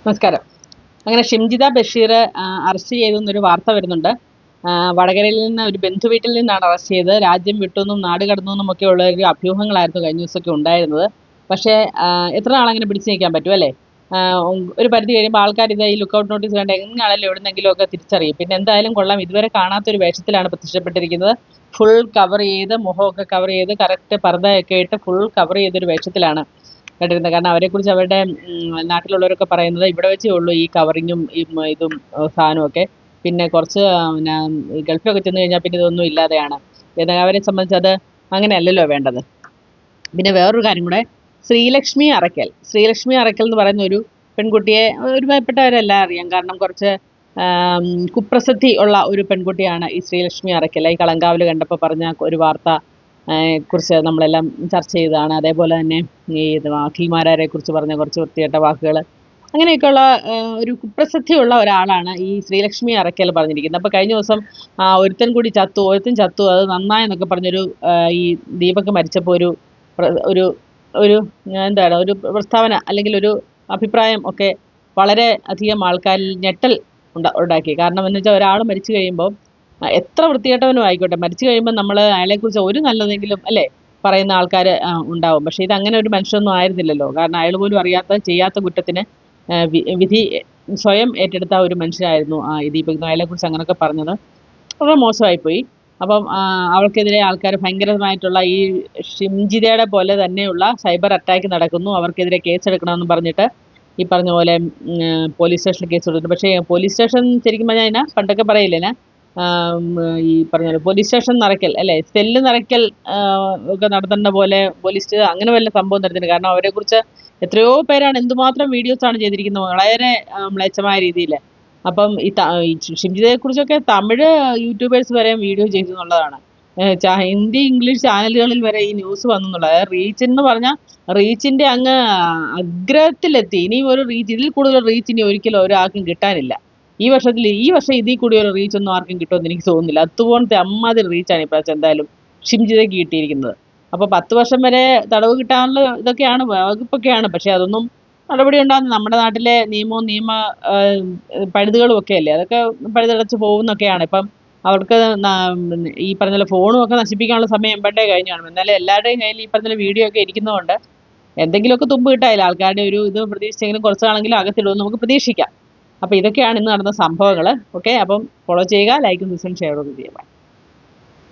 നമസ്കാരം. അങ്ങനെ ഷിംജിത ബഷീർ അറസ്റ്റ് ചെയ്തെന്നൊരു വാർത്ത വരുന്നുണ്ട്. വടകരയിൽ നിന്ന് ഒരു ബന്ധുവീട്ടിൽ നിന്നാണ് അറസ്റ്റ് ചെയ്തത്. രാജ്യം വിട്ടുവെന്നും നാട് കടന്നുവെന്നും ഒക്കെയുള്ള ഒരു അഭ്യൂഹങ്ങളായിരുന്നു കഴിഞ്ഞ ദിവസമൊക്കെ ഉണ്ടായിരുന്നത്. പക്ഷേ എത്ര നാളങ്ങനെ പിടിച്ചു നിൽക്കാൻ പറ്റും അല്ലേ? ഒരു പരിധി കഴിയുമ്പോൾ ആൾക്കാർ ഇത് ഈ ലുക്കൗട്ട് നോട്ടീസ് കണ്ട് എങ്ങനെയാണെങ്കിലും എവിടുന്നെങ്കിലും ഒക്കെ തിരിച്ചറിയും. പിന്നെ എന്തായാലും കൊള്ളാം, ഇതുവരെ കാണാത്തൊരു വേഷത്തിലാണ് പ്രത്യക്ഷപ്പെട്ടിരിക്കുന്നത്. ഫുൾ കവർ ചെയ്ത്, മുഖമൊക്കെ കവർ ചെയ്ത്, കറക്റ്റ് പർദ്ദയൊക്കെ ഇട്ട് ഫുൾ കവർ ചെയ്തൊരു വേഷത്തിലാണ് കേട്ടിരുന്നത്. കാരണം അവരെക്കുറിച്ച് അവരുടെ നാട്ടിലുള്ളവരൊക്കെ പറയുന്നത് ഇവിടെ വെച്ചേ ഉള്ളൂ ഈ കവറിങ്ങും ഇതും സാധനമൊക്കെ. പിന്നെ കുറച്ച് പിന്നെ ഗൾഫിലൊക്കെ ചെന്ന് കഴിഞ്ഞാൽ പിന്നെ ഇതൊന്നും ഇല്ലാതെയാണ്. എന്നാൽ അവരെ സംബന്ധിച്ച് അത് അങ്ങനെയല്ലല്ലോ വേണ്ടത്. പിന്നെ വേറൊരു കാര്യം കൂടെ, ശ്രീലക്ഷ്മി അറയ്ക്കൽ എന്ന് പറയുന്ന ഒരു പെൺകുട്ടിയെ ഒരുമാതിരിപ്പെട്ടവരെല്ലാം അറിയാം. കാരണം കുറച്ച് കുപ്രസിദ്ധി ഉള്ള ഒരു പെൺകുട്ടിയാണ് ഈ ശ്രീലക്ഷ്മി അറയ്ക്കൽ. ഈ കളങ്കാവൽ കണ്ടപ്പോൾ പറഞ്ഞ ഒരു വാർത്ത കുറിച്ച് നമ്മളെല്ലാം ചർച്ച ചെയ്തതാണ്. അതേപോലെ തന്നെ ഈ അഖിൽമാരാരെ കുറിച്ച് പറഞ്ഞ കുറച്ച് വൃത്തികെട്ട വാക്കുകൾ, അങ്ങനെയൊക്കെയുള്ള ഒരു കുപ്രസിദ്ധിയുള്ള ഒരാളാണ് ഈ ശ്രീലക്ഷ്മി അറയ്ക്കൽ പറഞ്ഞിരിക്കുന്നത്. അപ്പോൾ കഴിഞ്ഞ ദിവസം ഒരുത്തൻ ചത്തു അത് നന്നായെന്നൊക്കെ പറഞ്ഞൊരു ഈ ദീപക് മരിച്ചപ്പോൾ ഒരു ഒരു ഒരു എന്താണ് ഒരു പ്രസ്താവന അല്ലെങ്കിൽ ഒരു അഭിപ്രായം ഒക്കെ വളരെ അധികം ആൾക്കാരിൽ ഞെട്ടൽ ഉണ്ടാക്കി. കാരണം എന്ന് വെച്ചാൽ ഒരാൾ മരിച്ചു കഴിയുമ്പോൾ എത്ര വൃത്തികെട്ടവനും ആയിക്കോട്ടെ, മരിച്ചു കഴിയുമ്പോൾ നമ്മൾ അയാളെക്കുറിച്ച് ഒരു നല്ലതെങ്കിലും അല്ലേ പറയുന്ന ആൾക്കാർ ഉണ്ടാവും. പക്ഷേ ഇത് അങ്ങനെ ഒരു മനുഷ്യനൊന്നും ആയിരുന്നില്ലല്ലോ. കാരണം അയാൾ പോലും ചെയ്യാത്ത കുറ്റത്തിന് വിധി സ്വയം ഏറ്റെടുത്ത ഒരു മനുഷ്യനായിരുന്നു ഈ ദീപക്. അയാളെക്കുറിച്ച് അങ്ങനെയൊക്കെ പറഞ്ഞത് വളരെ മോശമായിപ്പോയി. അപ്പം അവൾക്കെതിരെ ആൾക്കാർ ഭയങ്കരമായിട്ടുള്ള ഈ ഷിംജിതയുടെ പോലെ തന്നെയുള്ള സൈബർ അറ്റാക്ക് നടക്കുന്നു, അവർക്കെതിരെ കേസെടുക്കണമെന്ന് പറഞ്ഞിട്ട് ഈ പറഞ്ഞ പോലെ പോലീസ് സ്റ്റേഷനിൽ കേസ് കൊടുത്തിട്ടുണ്ട്. പക്ഷേ പോലീസ് സ്റ്റേഷൻ ശരിക്കും പറഞ്ഞാൽ അതിനെ പണ്ടൊക്കെ പറയില്ലേ, ഈ പറഞ്ഞ പോലെ പോലീസ് സ്റ്റേഷൻ നിറയ്ക്കൽ അല്ലേ, സെല്ല് നിറയ്ക്കൽ ഒക്കെ നടത്തേണ്ട പോലെ പോലീസ് അങ്ങനെ വല്ല സംഭവം നടത്തുന്നുണ്ട്. കാരണം അവരെക്കുറിച്ച് എത്രയോ പേരാണ് എന്തുമാത്രം വീഡിയോസാണ് ചെയ്തിരിക്കുന്നത് വളരെ മ്ലേച്ഛമായ രീതിയിൽ. അപ്പം ഈ ഷിംജിതയെക്കുറിച്ചൊക്കെ തമിഴ് യൂട്യൂബേഴ്സ് വരെ വീഡിയോ ചെയ്തു എന്നുള്ളതാണ്. ഹിന്ദി ഇംഗ്ലീഷ് ചാനലുകളിൽ വരെ ഈ ന്യൂസ് വന്നു എന്നുള്ളത്. അതായത് റീച്ച് എന്ന് പറഞ്ഞാൽ റീച്ചിൻ്റെ അങ്ങ് അഗ്രത്തിലെത്തി. ഇനി ഒരു റീച്ച്, ഇതിൽ കൂടുതൽ റീച്ച് ഇനി ഒരിക്കലും ഒരാൾക്കും കിട്ടാനില്ല. ഈ വർഷം ഇതിൽ കൂടി ഒരു റീച്ച് ഒന്നും ആർക്കും കിട്ടുമെന്ന് എനിക്ക് തോന്നുന്നില്ല. അതുപോലത്തെ അമ്മാതിരി റീച്ചാണ് ഇപ്രാവശ്യം എന്തായാലും ഷിംജിതയ്ക്ക് കിട്ടിയിരിക്കുന്നത്. അപ്പോൾ 10 വർഷം വരെ തടവ് കിട്ടാനുള്ള ഇതൊക്കെയാണ്, വകുപ്പൊക്കെയാണ്. പക്ഷേ അതൊന്നും നടപടി ഉണ്ടാകുന്ന നമ്മുടെ നാട്ടിലെ നിയമ പഴുതുകളും ഒക്കെ അല്ലേ, അതൊക്കെ പഴുതടച്ച് പോകുന്നൊക്കെയാണ്. ഇപ്പം അവർക്ക് ഈ പറഞ്ഞ പോലെ ഫോണും ഒക്കെ നശിപ്പിക്കാനുള്ള സമയം എമ്പട്ടേ കഴിഞ്ഞാണ്. എന്നാലും എല്ലാവരുടെയും കയ്യിൽ ഈ പറഞ്ഞ വീഡിയോ ഒക്കെ ഇരിക്കുന്നതുകൊണ്ട് എന്തെങ്കിലുമൊക്കെ തുമ്പ് കിട്ടായില്ല. ആൾക്കാരുടെ ഒരു ഇത് പ്രതീക്ഷിച്ചെങ്കിലും കുറച്ച് നാളെങ്കിലും അകത്തിടുമെന്ന് നമുക്ക് പ്രതീക്ഷിക്കാം. അപ്പോൾ ഇതൊക്കെയാണ് ഇന്ന് നടന്ന സംഭവങ്ങൾ. ഓക്കെ, അപ്പം ഫോളോ ചെയ്യുക, ലൈക്കും ഷെയറും ചെയ്യുക.